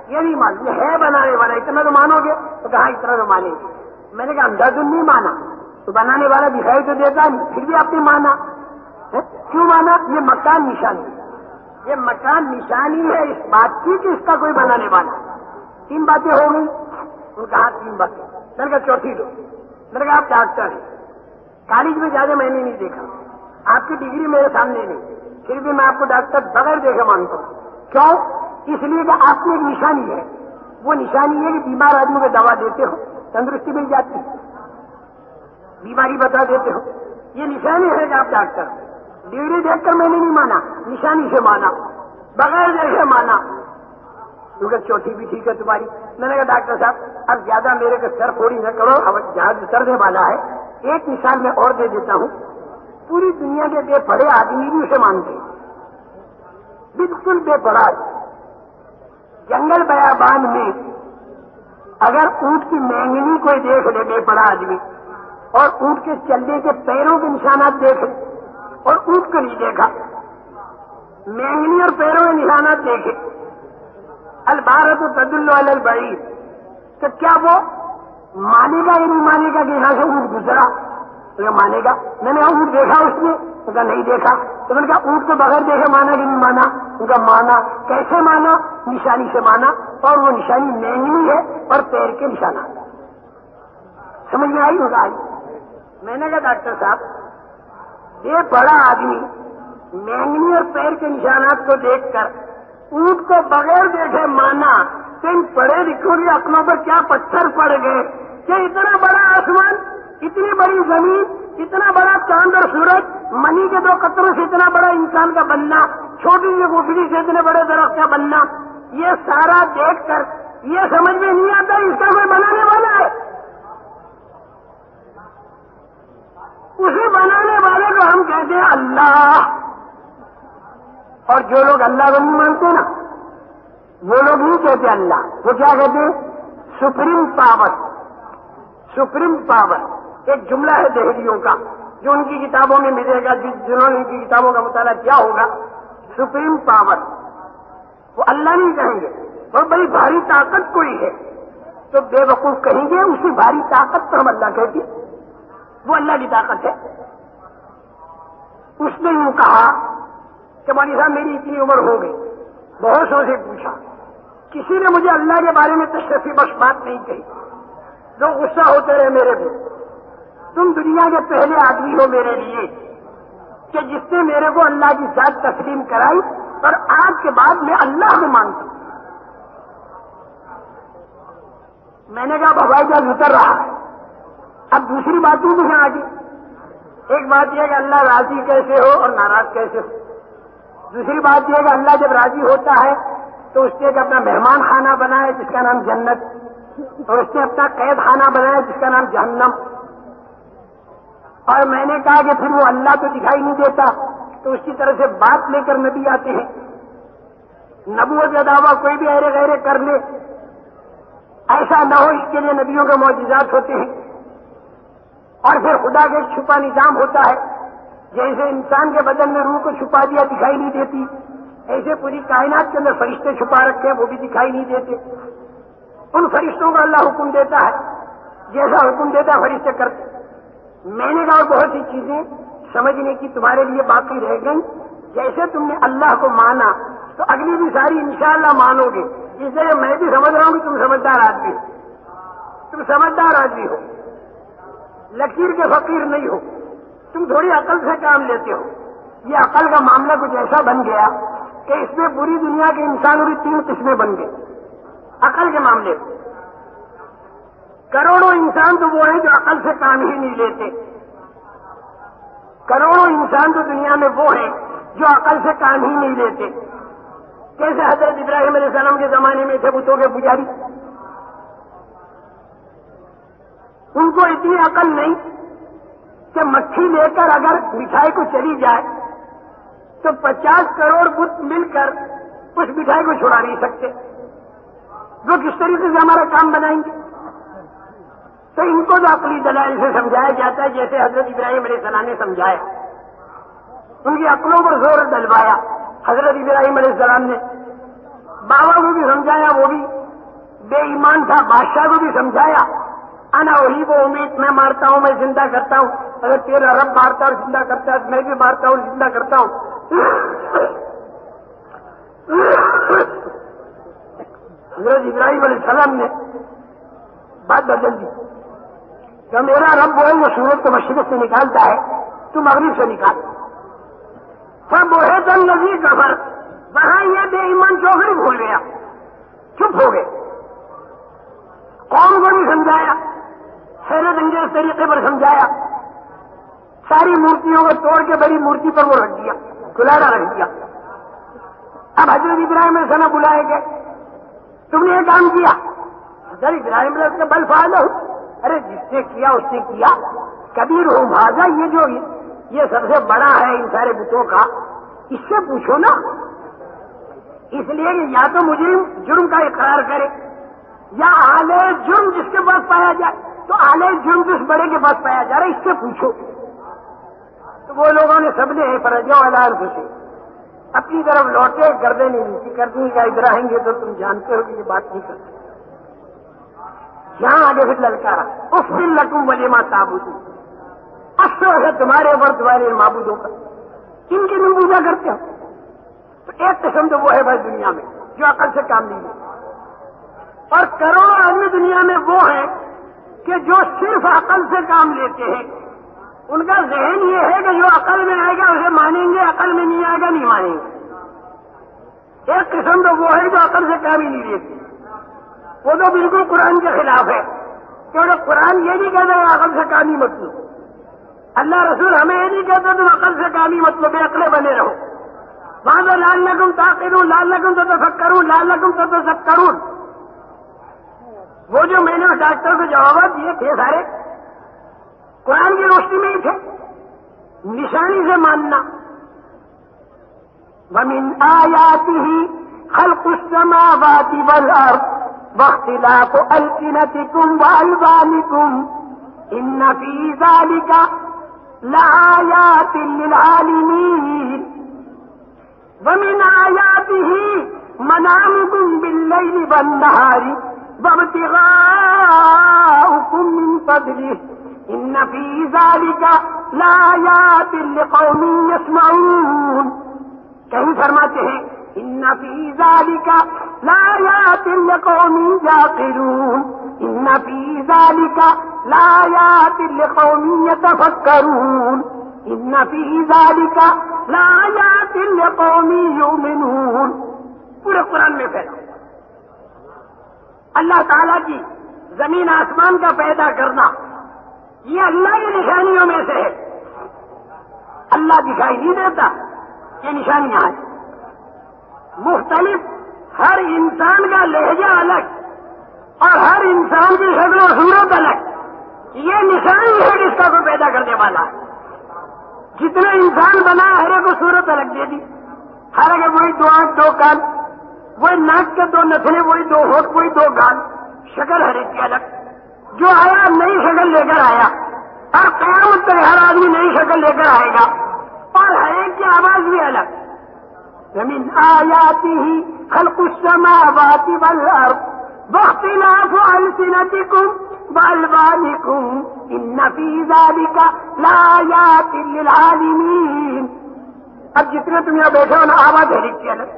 یہ نہیں معلوم، یہ ہے بنانے والا، اتنا تو مانو گے؟ تو کہا اتنا تو مانیں گے۔ میں نے کہا انداز نہیں مانا تو بنانے والا دکھائی تو دیتا نہیں، پھر بھی آپ نے مانا، کیوں مانا؟ یہ مکان نشانی، یہ مکان نشانی ہے اس بات کی کہ اس کا کوئی بنانے والا۔ 3 باتیں ہو گئی، انہوں نے کہا 3 باتیں، میں نے کہا چوتھی دو۔ میں نے کہا آپ ڈاکٹر ہیں، کالج میں زیادہ میں نے نہیں دیکھا، آپ کی ڈگری میرے سامنے نہیں، پھر بھی میں آپ کو ڈاکٹر بغیر دیکھے مانتا ہوں۔ کیوں؟ اس لیے کہ آپ کی ایک نشانی ہے، وہ نشانی ہے کہ بیمار آدمی کو دوا دیتے ہو تندرستی مل جاتی، بیماری بتا دیتے ہو، یہ نشانی ہے کہ آپ ڈاکٹر۔ ڈگری دیکھ کر میں نے نہیں مانا، نشانی سے مانا، بغیر دیکھے مانا، کیونکہ چوتھی بھی ٹھیک ہے تمہاری۔ میں نے کہا ڈاکٹر صاحب اب زیادہ میرے کو سر پھوڑی نہ کرو، اب جہاز اترنے والا ہے، ایک مثال میں اور دے دیتا ہوں۔ پوری دنیا کے بے پڑھے آدمی بھی اسے مانتے ہیں، بالکل بے پڑھا۔ جنگل بیابان میں اگر اونٹ کی مینگنی کوئی دیکھ لے بے پڑھا آدمی، اور اونٹ کے چلنے کے پیروں کے نشانات دیکھ لے، اور اونٹ کو نہیں دیکھا، مینگنی اور پیروں کے نشانات دیکھے، البارت تدل علی البعیر، تو کیا وہ مانے گا یا نہیں مانے گا کہ یہاں سے اونٹ گزرا؟ تو یہ مانے گا۔ میں نے اونٹ دیکھا اس نے؟ تو کہا نہیں دیکھا۔ تو میں نے کہا اونٹ کو بغیر دیکھے مانا کہ نہیں مانا؟ تو کہا مانا۔ کیسے مانا؟ نشانی سے مانا، اور وہ نشانی مینگنی ہے اور پیر کے نشانات۔ سمجھ میں آئی؟ ہوگا آئی؟ میں نے کہا ڈاکٹر صاحب یہ بڑا آدمی مینگنی اور پیر کے نشانات کو دیکھ کر اونٹ کو بغیر دیکھے مانا، تو ان پڑھے لکھوں کی عقلوں پر کیا پتھر پڑ گئے کہ اتنا بڑا آسمان، اتنی بڑی زمین، اتنا بڑا چاند اور سورج، منی کے 2 قطروں سے اتنا بڑا انسان کا بننا، چھوٹی سی گٹھلی سے اتنے بڑے درخت کا بننا، یہ سارا دیکھ کر یہ سمجھ میں نہیں آتا اس کا کوئی بنانے والا ہے۔ اسی بنانے والے کو ہم کہتے ہیں اللہ۔ اور جو لوگ اللہ کو نہیں مانتے نا، وہ لوگ نہیں کہتے اللہ، وہ کیا کہتے ہیں؟ Supreme power. سپریم پاور ایک جملہ ہے دہلیوں کا، جو ان کی کتابوں میں ملے گا، جنہوں نے ان کی کتابوں کا مطالعہ کیا ہوگا۔ سپریم پاور وہ اللہ نہیں کہیں گے، اور بڑی بھاری طاقت کوئی ہے تو بے وقوف کہیں گے اسی بھاری طاقت پر ہم اللہ کہتے ہیں، وہ اللہ کی طاقت ہے۔ اس نے یوں کہا کہ مولوی صاحب میری اتنی عمر ہو گئی، بہت سو سے پوچھا، کسی نے مجھے اللہ کے بارے میں تشریفی بخش بات نہیں کہی، لوگ غصہ ہوتے رہے میرے کو۔ تم دنیا کے پہلے آدمی ہو میرے لیے کہ جس نے میرے کو اللہ کی ذات تسلیم کرائی، اور آج کے بعد میں اللہ کو مانتا ہوں۔ میں نے کہا ہوائی جہاز اتر رہا ہے، اب دوسری باتوں بھی ہیں آگے۔ ایک بات یہ کہ اللہ راضی کیسے ہو اور ناراض کیسے ہو، دوسری بات یہ کہ اللہ جب راضی ہوتا ہے تو اس نے ایک اپنا مہمان خانہ بنایا جس کا نام جنت، اور اس نے اپنا قید خانہ بنایا جس کا نام جہنم۔ اور میں نے کہا کہ پھر وہ اللہ تو دکھائی نہیں دیتا، تو اس کی طرف سے بات لے کر نبی آتے ہیں، نبوت کا دعویٰ کوئی بھی ایرے غیرے کر لے، ایسا نہ ہو اس کے لیے نبیوں کے معجزات ہوتے ہیں۔ اور پھر خدا کا ایک چھپا نظام ہوتا ہے، جیسے انسان کے بدن میں روح کو چھپا دیا دکھائی نہیں دیتی، ایسے پوری کائنات کے اندر فرشتے چھپا رکھے ہیں وہ بھی دکھائی نہیں دیتے۔ ان فرشتوں کو اللہ حکم دیتا ہے، جیسا حکم دیتا ہے فرشتے کرتے۔ میں نے کہا بہت سی چیزیں سمجھنے کی تمہارے لیے باقی رہ گئی، جیسے تم نے اللہ کو مانا تو اگلی بھی ساری انشاءاللہ مانو گے۔ اس لیے میں بھی سمجھ رہا ہوں کہ تم سمجھدار آدمی ہو، تم سمجھدار آدمی ہو، لکیر کے فقیر نہیں ہو، تم تھوڑی عقل سے کام لیتے ہو۔ یہ عقل کا معاملہ کچھ ایسا بن گیا کہ اس میں پوری دنیا کے انسانوں کی 3 قسمیں بن گئی عقل کے معاملے میں۔ کروڑوں انسان تو وہ ہیں جو عقل سے کام ہی نہیں لیتے، کروڑوں انسان تو دنیا میں وہ ہیں جو عقل سے کام ہی نہیں لیتے۔ کیسے حضرت ابراہیم علیہ السلام کے زمانے میں تھے بتوں کے پجاری، ان کو اتنی عقل نہیں کہ مکھی لے کر اگر مٹھائی کو چلی جائے تو 50 کروڑ بت مل کر اس مٹھائی کو چھڑا نہیں سکتے، وہ کس طریقے سے ہمارا کام بنائیں گے؟ تو ان کو تو عقلی دلائل سے سمجھایا جاتا ہے جیسے حضرت ابراہیم علیہ السلام نے سمجھایا، ان کی عقلوں پر زور ڈلوایا۔ حضرت ابراہیم علیہ السلام نے بابا کو بھی سمجھایا، وہ بھی بے ایمان تھا، بادشاہ کو بھی سمجھایا، انا وہی وہ امید، میں مارتا ہوں، میں زندہ کرتا ہوں، اگر تیرا رب مارتا اور زندہ کرتا ہے میں بھی مارتا ہوں زندہ کرتا ہوں۔ حضرت ابراہیم علیہ السلام نے بات بدل دی کہ میرا رب وہ ہے جو سورج کو مشرق سے نکالتا ہے، تو مغرب سے نکال۔ سب وہ ہے تن نظیر کفر، وہاں یہ بے ایمان چوکھڑی بھول گیا، چپ ہو گئے، قوم کو بھی سمجھایا، حیرت انگیز طریقے پر سمجھایا، ساری مورتیوں کو توڑ کے بڑی مورتی پر وہ رکھ دیا، کلاڑا رکھ دیا۔ اب حضرت ابراہیم علیہ السلام بلائے گئے، تم نے یہ کام کیا؟ حضرت ابراہیم علیہ السلام بل فعلہ، ارے جس نے کیا اس نے کیا، کبیر ہو بھاجا، یہ جو یہ سب سے بڑا ہے ان سارے بتوں کا، اس سے پوچھو نا، اس لیے کہ یا تو مجرم جرم کا اقرار کرے یا اعلی جرم جس کے پاس پایا جائے، تو اعلی جرم جس بڑے کے پاس پایا جا رہا ہے اس سے پوچھو۔ تو وہ لوگوں نے سب نے فرجاؤ اعلان سے اپنی طرف لوٹے، گردے نہیں نیچی کرنی کا ادھر آئیں گے تو تم جانتے ہو کہ یہ بات نہیں کرتے۔ یہاں آگے پھر للکارا، افل لکم ولیما تعبدون، افسوس ہے تمہارے ورد والے معبودوں کا، ان کی تم پوجا کرتے ہو۔ تو ایک قسم تو وہ ہے بس دنیا میں جو عقل سے کام نہیں لیتے، اور کروڑوں آدمی دنیا میں وہ ہیں کہ جو صرف عقل سے کام لیتے ہیں، ان کا ذہن یہ ہے کہ جو عقل میں آئے گا اسے مانیں گے، عقل میں نہیں آئے گا نہیں مانیں گے۔ ایک قسم تو وہ ہے جو عقل سے کام ہی نہیں لیتی، وہ تو بالکل قرآن کے خلاف ہے، کیونکہ قرآن یہ نہیں کہتا کہ عقل سے کام ہی مت لو، اللہ رسول ہمیں یہ نہیں کہتا تم عقل سے کام ہی مت لو، بے عقلے بنے رہو۔ وہاں تو لعلکم تعقلون، لعلکم تتفکرون، لعلکم تتذکرون، وہ جو میں نے اس ڈاکٹر کو جوابات دیے تھے سارے قرآن کی روشنی میں ہی تھے، نشانی سے ماننا۔ وَمِنْ آيَاتِهِ خَلْقُ السَّمَاوَاتِ وَالْأَرْضِ وَاخْتِلَافُ أَلْسِنَتِكُمْ وَأَلْوَانِكُمْ إِنَّ فِي ذَلِكَ لَآيَاتٍ لِلْعَالِمِينَ وَمِنْ آيَاتِهِ مَنَامُكُمْ بِاللَّيْلِ وَالنَّهَارِ وَابْتِغَاؤُكُمْ مِنْ فَضْلِهِ إِنَّ فِي ذَلِكَ لَآيَاتٍ لِقَوْمٍ يَسْمَعُونَ۔ کہیں فرماتے ہیں إِنَّ فِي ذَلِكَ لَآيَاتٍ لِقَوْمٍ يَعْقِلُونَ إِنَّ فِي ذَلِكَ لَآيَاتٍ لِقَوْمٍ يَتَفَكَّرُونَ إِنَّ فِي ذَلِكَ لَآيَاتٍ لِقَوْمٍ يُؤْمِنُونَ۔ پورے قرآن میں پھیلا اللہ تعالیٰ کی زمین آسمان کا پیدا کرنا، یہ اللہ کی نشانیوں میں سے ہے۔ اللہ دکھائی نہیں دیتا، یہ نشانیاں ہیں مختلف، ہر انسان کا لہجہ الگ اور ہر انسان کی شکل و صورت الگ، یہ نشانی ہے جس کا کوئی پیدا کرنے والا ہے۔ جتنے انسان بنا ہر ایک کو صورت الگ دے دی، حالانکہ وہی دو آنکھ دو کان، وہی ناک کے دو نتنے، وہی دو ہونٹ، وہی دو گال، شکل ہر ایک کی الگ۔ جو آیا نئی شکل لے کر آیا، اور قیامت تک ہر آدمی نئی شکل لے کر آئے گا، اور ہر ایک کی آواز بھی الگ۔ وَمِنْ آيَاتِهِ خَلْقُ السَّمَاوَاتِ وَالْأَرْضِ وَاخْتِلَافُ أَلْسِنَتِكُمْ وَأَلْوَانِكُمْ إِنَّ فِي ذَلِكَ لَآيَاتٍ لِلْعَالِمِينَ۔ اب جتنے تم یہاں بیٹھے ہو نا، آواز ہر ایک کی الگ۔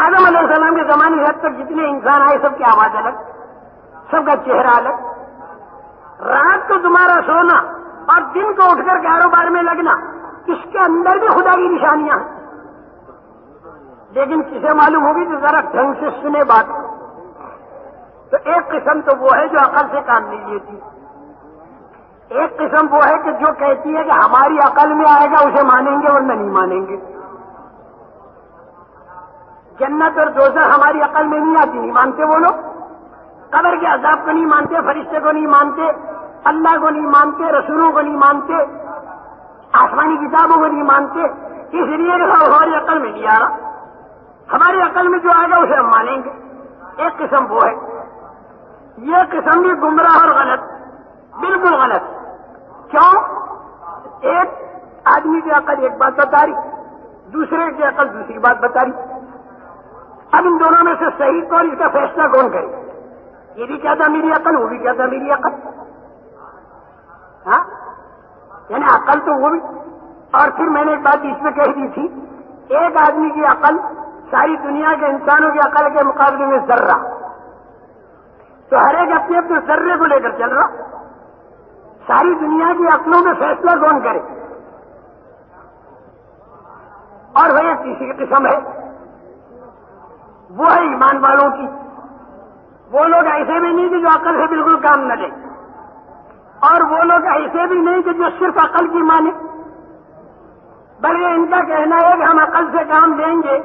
آدم علیہ السلام کے زمانے حد تک جتنے انسان آئے سب کی آواز الگ، سب کا چہرہ الگ۔ رات کو تمہارا سونا اور دن کو اٹھ کر کاروبار میں لگنا، اس کے اندر بھی خدا کی نشانیاں ہیں، لیکن کسے معلوم ہوگی تو ذرا ڈھنگ سے سنے بات۔ تو ایک قسم تو وہ ہے جو عقل سے کام نہیں لیتی، ایک قسم وہ ہے کہ جو کہتی ہے کہ ہماری عقل میں آئے گا اسے مانیں گے ورنہ نہیں مانیں گے۔ جنت اور دوزخ ہماری عقل میں نہیں آتی، نہیں مانتے وہ لوگ، قبر کے عذاب کو نہیں مانتے، فرشتے کو نہیں مانتے، اللہ کو نہیں مانتے، رسولوں کو نہیں مانتے، آسمانی کتابوں کو نہیں مانتے، اس لیے کہ ہماری عقل میں نہیں آ رہا۔ ہماری عقل میں جو آئے گا اسے ہم مانیں گے۔ ایک قسم وہ ہے، یہ قسم بھی گمراہ اور غلط، بالکل غلط۔ کیوں؟ ایک آدمی کی عقل ایک بات بتا رہی، دوسرے کی عقل دوسری بات بتا رہی۔ اب ان دونوں میں سے صحیح کون، اس کا فیصلہ کون کرے؟ یہ بھی کہتا میری عقل، وہ بھی کہتا میری عقل. ہاں یعنی عقل تو وہ بھی. اور پھر میں نے ایک بات اس میں کہہ دی تھی، ایک آدمی کی عقل ساری دنیا کے انسانوں کی عقل کے مقابلے میں ذرہ، تو ہر ایک اپنے اپنے ذرے کو لے کر چل رہا. ساری دنیا کی عقلوں میں فیصلہ کون کرے؟ اور وہ ایک تیسری قسم ہے، وہ ہے ایمان والوں کی. وہ لوگ ایسے بھی نہیں کہ جو عقل سے بالکل کام نہ لے، اور وہ لوگ ایسے بھی نہیں کہ جو صرف عقل کی مانے، بلکہ ان کا کہنا ہے کہ ہم عقل سے کام لیں گے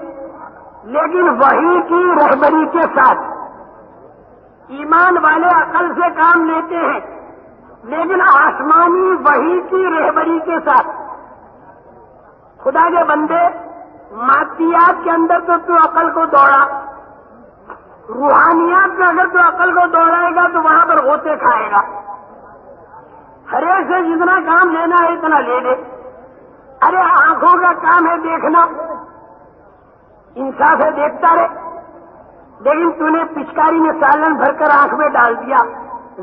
لیکن وحی کی رہبری کے ساتھ. ایمان والے عقل سے کام لیتے ہیں لیکن آسمانی وحی کی رہبری کے ساتھ. خدا کے بندے، مادیات کے اندر تو عقل کو دوڑا، روحانیات میں اگر تو عقل کو دوڑائے گا تو وہاں پر غوطے کھائے گا. ہر ایک سے جتنا کام لینا ہے اتنا لے لے. ارے آنکھوں کا کام ہے دیکھنا، انصاف ہے دیکھتا رہے، لیکن تو نے پچکاری میں سالن بھر کر آنکھ میں ڈال دیا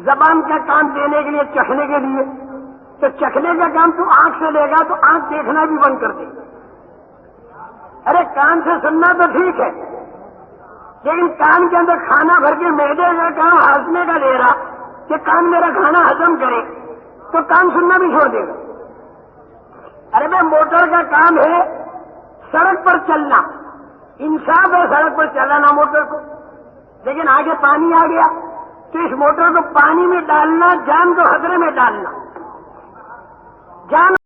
زبان کا کام دینے کے لیے، چکھنے کے لیے، تو چکھنے کا کام تو آنکھ سے لے گا تو آنکھ دیکھنا بھی بند کر دے. ارے کان سے سننا تو ٹھیک ہے، لیکن کان کے اندر کھانا بھر کے معدے کا کام ہاضمے کا لے رہا کہ کان میرا کھانا ہضم کرے، تو کان سننا بھی چھوڑ دے گا. ارے بھائی موٹر کا کام ہے سڑک پر چلنا، انصاف ہے سڑک پر چلانا موٹر کو، لیکن آگے پانی آ گیا تو اس موٹر کو پانی میں ڈالنا جان کو خطرے میں ڈالنا. جان